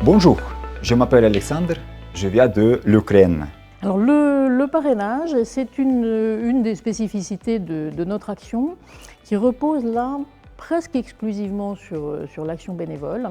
Bonjour, je m'appelle Alexandre, je viens de l'Ukraine. Alors le parrainage, c'est une des spécificités de notre action qui repose là presque exclusivement sur l'action bénévole.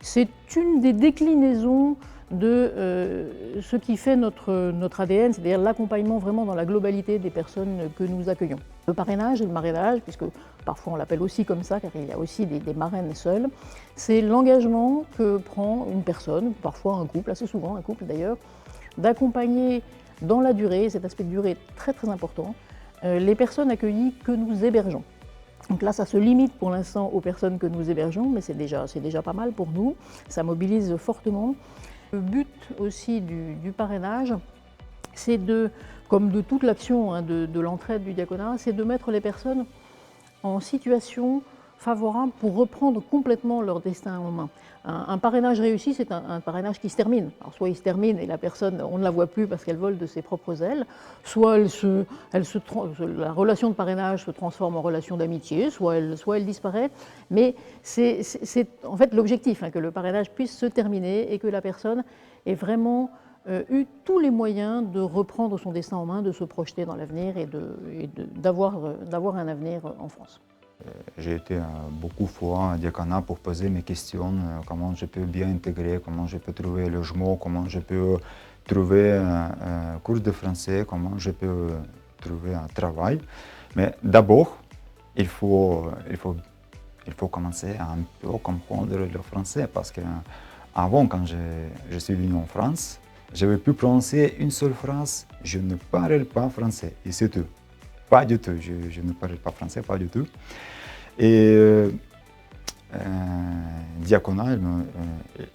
C'est une des déclinaisons de ce qui fait notre ADN, c'est-à-dire l'accompagnement vraiment dans la globalité des personnes que nous accueillons. Le parrainage et le marrainage, puisque parfois on l'appelle aussi comme ça, car il y a aussi des marraines seules, c'est l'engagement que prend une personne, parfois un couple, assez souvent un couple d'ailleurs, d'accompagner dans la durée, cet aspect de durée est très très important, les personnes accueillies que nous hébergeons. Donc là, ça se limite pour l'instant aux personnes que nous hébergeons, mais c'est déjà pas mal pour nous, ça mobilise fortement. Le but aussi du parrainage, c'est comme de toute l'action de l'entraide du diaconat, c'est de mettre les personnes en situation favorable pour reprendre complètement leur destin en main. Un parrainage réussi, c'est un parrainage qui se termine. Alors soit il se termine et la personne, on ne la voit plus parce qu'elle vole de ses propres ailes, soit la relation de parrainage se transforme en relation d'amitié, soit elle disparaît. Mais c'est en fait l'objectif, que le parrainage puisse se terminer et que la personne ait vraiment eu tous les moyens de reprendre son destin en main, de se projeter dans l'avenir et d'avoir un avenir en France. J'ai été beaucoup de fois à diaconat pour poser mes questions, comment je peux bien intégrer, comment je peux trouver un logement, comment je peux trouver un cours de français, comment je peux trouver un travail. Mais d'abord, il faut commencer à un peu comprendre le français parce qu'avant, quand je suis venu en France, j'avais pu prononcer une seule phrase, je ne parle pas français, et c'est tout. Pas du tout, je ne parle pas français, pas du tout. Et diaconat,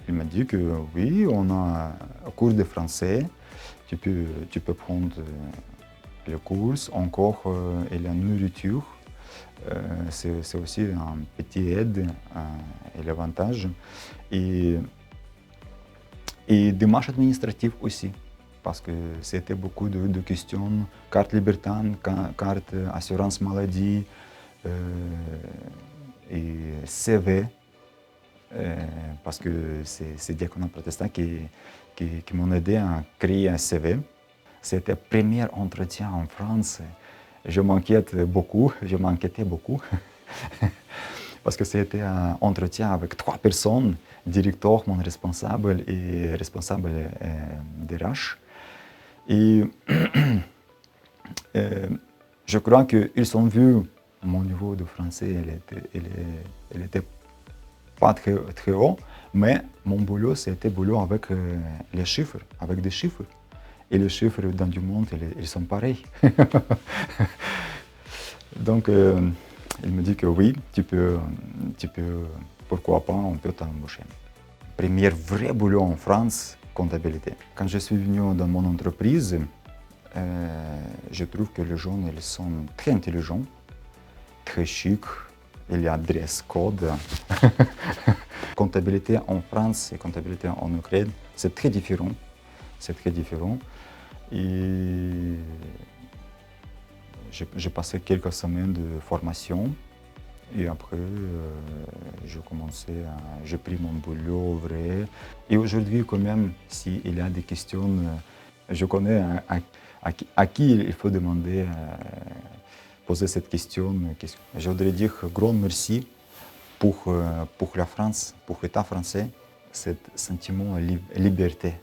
il m'a dit que oui, on a un cours de français, tu peux prendre le cours, encore et la nourriture, c'est aussi un petit aide et l'avantage. Et démarches administratives aussi, parce que c'était beaucoup de questions, carte libertane, carte assurance maladie, et CV, parce que c'est Diaconat protestant qui m'ont aidé à créer un CV. C'était le premier entretien en France. Je m'inquiétais beaucoup, parce que c'était un entretien avec 3 personnes, directeur, mon responsable et responsable d'RH. Et je crois qu'ils ont vu mon niveau de français, il était pas très haut, mais mon boulot, c'était boulot avec les chiffres, avec des chiffres. Et les chiffres dans du monde, ils sont pareils. Donc, il me dit que oui, tu peux, pourquoi pas, on peut t'embaucher. Premier vrai boulot en France, comptabilité. Quand je suis venu dans mon entreprise, je trouve que les gens, ils sont très intelligents, très chic, il y a dress code. Comptabilité en France et comptabilité en Ukraine, c'est très différent. C'est très différent. Et j'ai passé quelques semaines de formation. Et après, j'ai pris mon boulot vrai. Et aujourd'hui, quand même, s'il y a des questions, je connais à qui il faut demander, poser cette question. Je voudrais dire grand merci pour la France, pour l'État français, ce sentiment de liberté.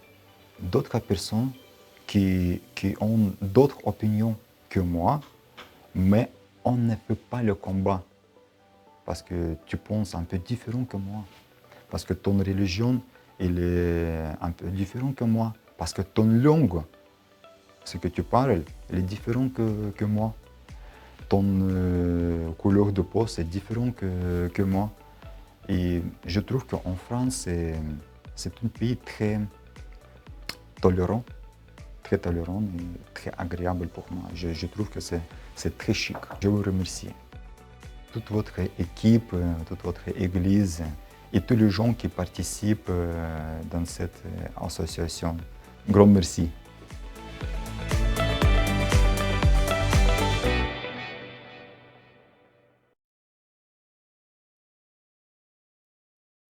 D'autres personnes qui ont d'autres opinions que moi, mais on ne peut pas le combat parce que tu penses un peu différent que moi, parce que ton religion elle est un peu différente que moi, parce que ton langue, ce que tu parles, elle est différent que moi. Ton couleur de peau, c'est différent que moi. Et je trouve qu'en France, c'est un pays très tolérant et très agréable pour moi. Je trouve que c'est très chic. Je vous remercie. Toute votre équipe, toute votre église et tous les gens qui participent dans cette association. Grand merci.